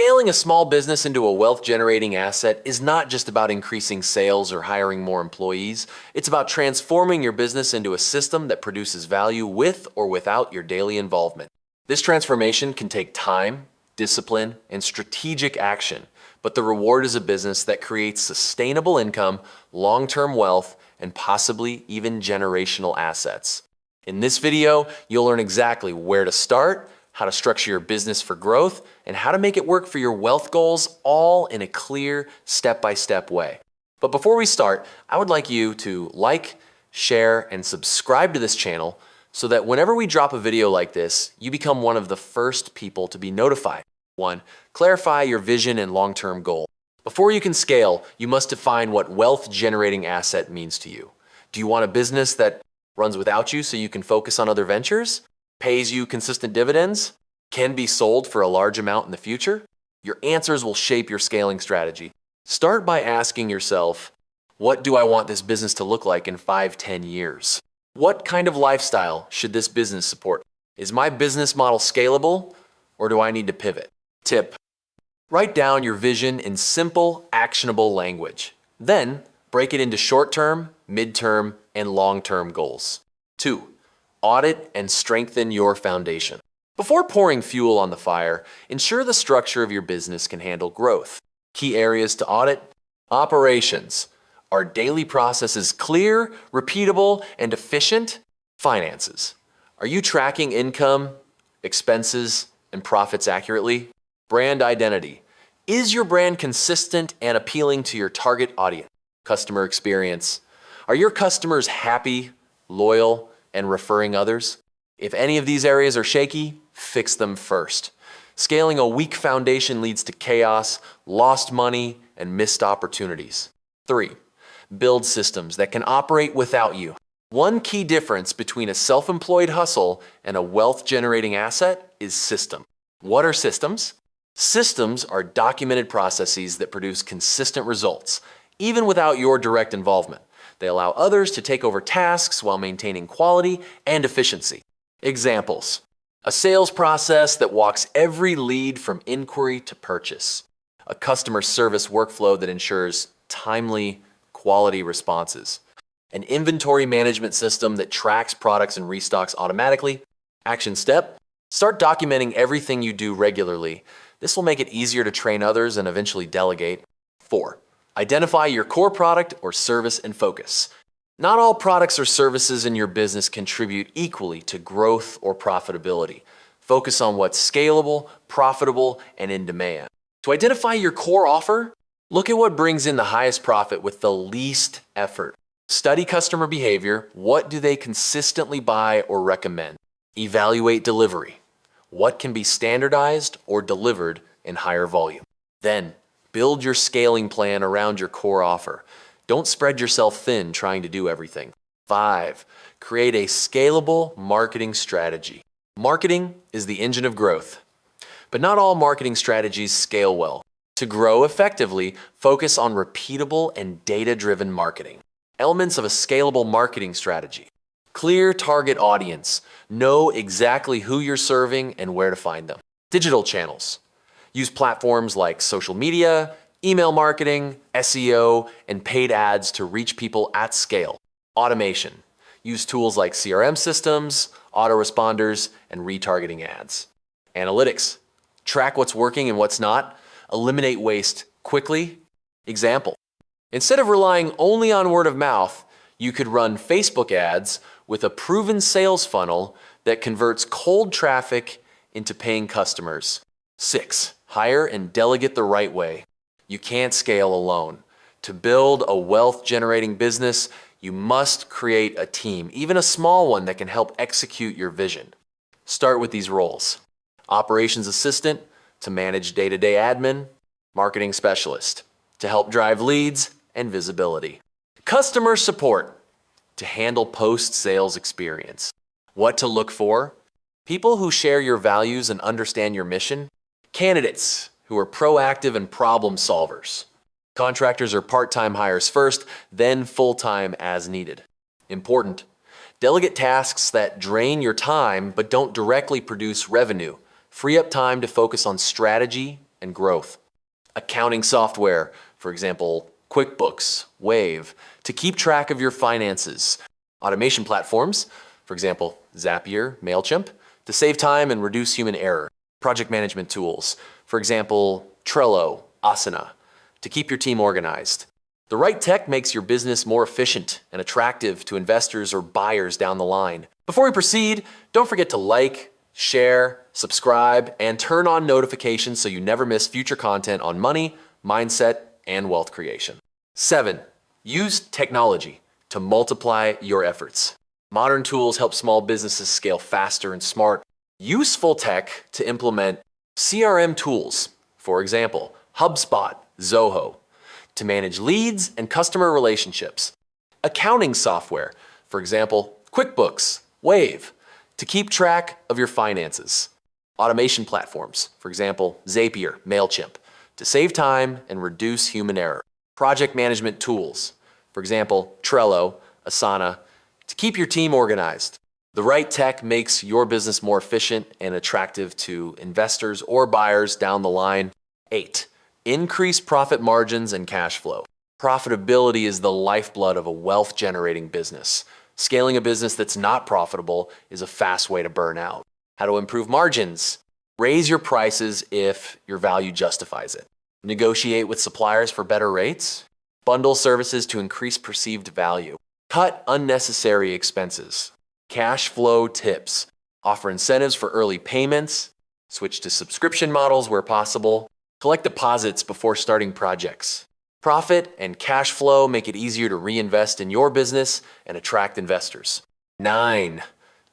Scaling a small business into a wealth-generating asset is not just about increasing sales or hiring more employees. It's about transforming your business into a system that produces value with or without your daily involvement. This transformation can take time, discipline, and strategic action, but the reward is a business that creates sustainable income, long-term wealth, and possibly even generational assets. In this video, you'll learn exactly where to start, how to structure your business for growth, and how to make it work for your wealth goals, all in a clear, step-by-step way. But before we start, I would like you to like, share, and subscribe to this channel so that whenever we drop a video like this, you become one of the first people to be notified. 1. Clarify your vision and long-term goal. Before you can scale, you must define what wealth-generating asset means to you. Do you want a business that runs without you so you can focus on other ventures? Pays you consistent dividends? Can be sold for a large amount in the future? Your answers will shape your scaling strategy. Start by asking yourself, what do I want this business to look like in 5-10 years? What kind of lifestyle should this business support? Is my business model scalable, or do I need to pivot? Tip: write down your vision in simple, actionable language. Then, break it into short-term, mid-term, and long-term goals. 2. Audit and strengthen your foundation. Before pouring fuel on the fire, ensure the structure of your business can handle growth. Key areas to audit: operations. Are daily processes clear, repeatable, and efficient? Finances. Are you tracking income, expenses, and profits accurately? Brand identity. Is your brand consistent and appealing to your target audience? Customer experience. Are your customers happy, loyal, and referring others? If any of these areas are shaky, fix them first. Scaling a weak foundation leads to chaos, lost money, and missed opportunities. 3. Build systems that can operate without you. One key difference between a self-employed hustle and a wealth-generating asset is system. What are systems? Systems are documented processes that produce consistent results, even without your direct involvement. They allow others to take over tasks while maintaining quality and efficiency. Examples: a sales process that walks every lead from inquiry to purchase. A customer service workflow that ensures timely, quality responses. An inventory management system that tracks products and restocks automatically. Action step: start documenting everything you do regularly. This will make it easier to train others and eventually delegate. 4. Identify your core product or service and focus. Not all products or services in your business contribute equally to growth or profitability. Focus on what's scalable, profitable, and in demand. To identify your core offer, look at what brings in the highest profit with the least effort. Study customer behavior. What do they consistently buy or recommend? Evaluate delivery. What can be standardized or delivered in higher volume? Then, build your scaling plan around your core offer. Don't spread yourself thin trying to do everything. 5. Create a scalable marketing strategy. Marketing is the engine of growth, but not all marketing strategies scale well. To grow effectively, focus on repeatable and data-driven marketing. Elements of a scalable marketing strategy: clear target audience. Know exactly who you're serving and where to find them. Digital channels. Use platforms like social media, email marketing, SEO, and paid ads to reach people at scale. Automation. Use tools like CRM systems, autoresponders, and retargeting ads. Analytics. Track what's working and what's not. Eliminate waste quickly. Example: instead of relying only on word of mouth, you could run Facebook ads with a proven sales funnel that converts cold traffic into paying customers. 6. Hire and delegate the right way. You can't scale alone. To build a wealth-generating business, you must create a team, even a small one that can help execute your vision. Start with these roles: operations assistant to manage day-to-day admin, marketing specialist to help drive leads and visibility, customer support to handle post-sales experience. What to look for: people who share your values and understand your mission, candidates who are proactive and problem solvers. Contractors or part-time hires first, then full-time as needed. Important: delegate tasks that drain your time but don't directly produce revenue. Free up time to focus on strategy and growth. Accounting software, for example, QuickBooks, Wave, to keep track of your finances. Automation platforms, for example, Zapier, MailChimp, to save time and reduce human error. Project management tools, for example, Trello, Asana, to keep your team organized. The right tech makes your business more efficient and attractive to investors or buyers down the line. Before we proceed, don't forget to like, share, subscribe, and turn on notifications so you never miss future content on money, mindset, and wealth creation. 7. Use technology to multiply your efforts. Modern tools help small businesses scale faster and smart. Useful tech to implement CRM tools, for example, HubSpot, Zoho, to manage leads and customer relationships. Accounting software, for example, QuickBooks, Wave, to keep track of your finances. Automation platforms, for example, Zapier, MailChimp, to save time and reduce human error. Project management tools, for example, Trello, Asana, to keep your team organized. The right tech makes your business more efficient and attractive to investors or buyers down the line. 8. Increase profit margins and cash flow. Profitability is the lifeblood of a wealth-generating business. Scaling a business that's not profitable is a fast way to burn out. How to improve margins? Raise your prices if your value justifies it. Negotiate with suppliers for better rates. Bundle services to increase perceived value. Cut unnecessary expenses. Cash flow tips. Offer incentives for early payments. Switch to subscription models where possible. Collect deposits before starting projects. Profit and cash flow make it easier to reinvest in your business and attract investors. 9.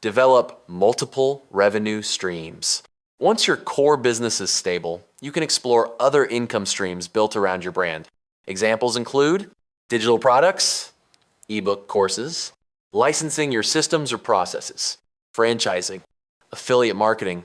Develop multiple revenue streams. Once your core business is stable, you can explore other income streams built around your brand. Examples include digital products, ebook courses, licensing your systems or processes, franchising, affiliate marketing,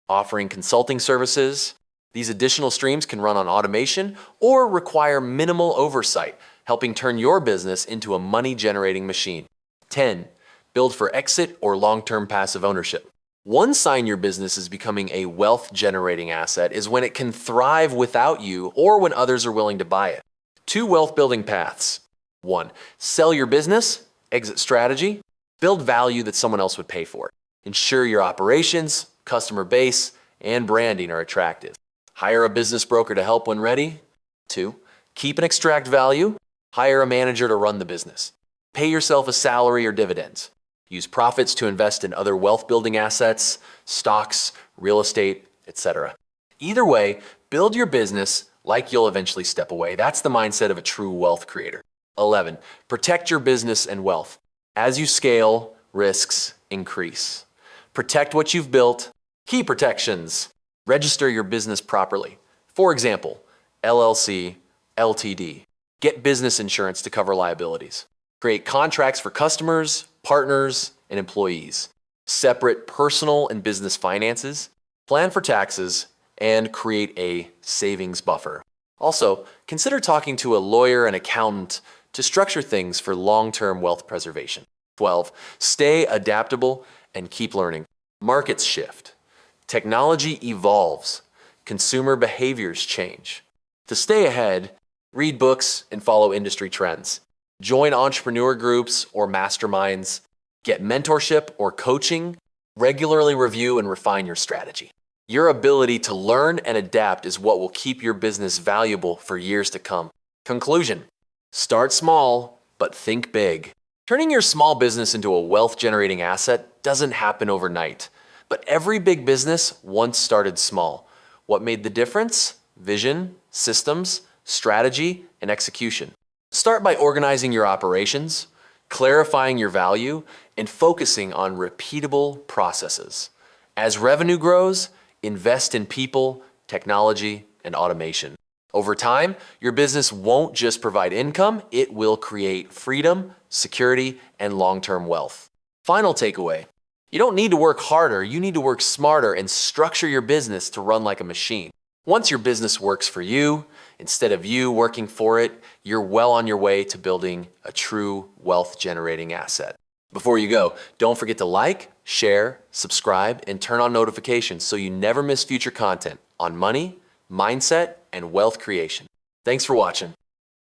offering consulting services. These additional streams can run on automation or require minimal oversight, helping turn your business into a money-generating machine. 10. Build for exit or long-term passive ownership. One sign your business is becoming a wealth-generating asset is when it can thrive without you or when others are willing to buy it. 2 wealth-building paths. 1. Sell your business, exit strategy, build value that someone else would pay for. Ensure your operations, customer base, and branding are attractive. Hire a business broker to help when ready. 2. Keep and extract value. Hire a manager to run the business. Pay yourself a salary or dividends. Use profits to invest in other wealth-building assets, stocks, real estate, etc. Either way, build your business like you'll eventually step away. That's the mindset of a true wealth creator. 11. Protect your business and wealth. As you scale, risks increase. Protect what you've built. Key protections. Register your business properly. For example, LLC, LTD. Get business insurance to cover liabilities. Create contracts for customers, partners, and employees. Separate personal and business finances. Plan for taxes, and create a savings buffer. Also, consider talking to a lawyer and accountant to structure things for long-term wealth preservation. 12. Stay adaptable and keep learning. Markets shift. Technology evolves. Consumer behaviors change. To stay ahead, read books and follow industry trends. Join entrepreneur groups or masterminds. Get mentorship or coaching. Regularly review and refine your strategy. Your ability to learn and adapt is what will keep your business valuable for years to come. Conclusion. Start small, but think big. Turning your small business into a wealth-generating asset doesn't happen overnight. But every big business once started small. What made the difference? Vision, systems, strategy, and execution. Start by organizing your operations, clarifying your value, and focusing on repeatable processes. As revenue grows, invest in people, technology, and automation. Over time, your business won't just provide income, it will create freedom, security, and long-term wealth. Final takeaway. You don't need to work harder, you need to work smarter and structure your business to run like a machine. Once your business works for you, instead of you working for it, you're well on your way to building a true wealth-generating asset. Before you go, don't forget to like, share, subscribe, and turn on notifications so you never miss future content on money, mindset, and wealth creation. Thanks for watching.